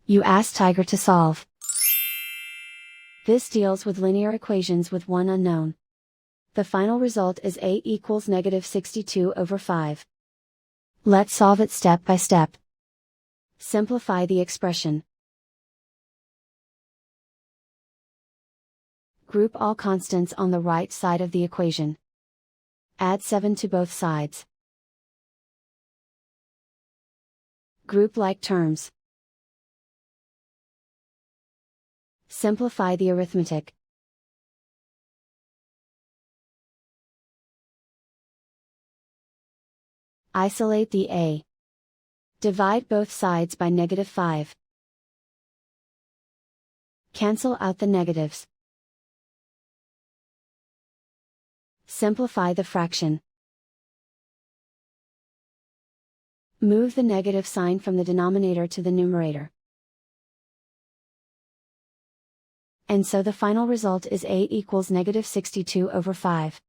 You ask Tiger to solve. This deals with linear equations with one unknown. The final result is a equals -62/5. Let's solve it step by step. Simplify the expression. Group all constants on the right side of the equation. Add 7 to both sides. Group like terms. Simplify the arithmetic. Isolate the a. Divide both sides by -5. Cancel out the negatives. Simplify the fraction. Move the negative sign from the denominator to the numerator. And so the final result is a equals -62/5.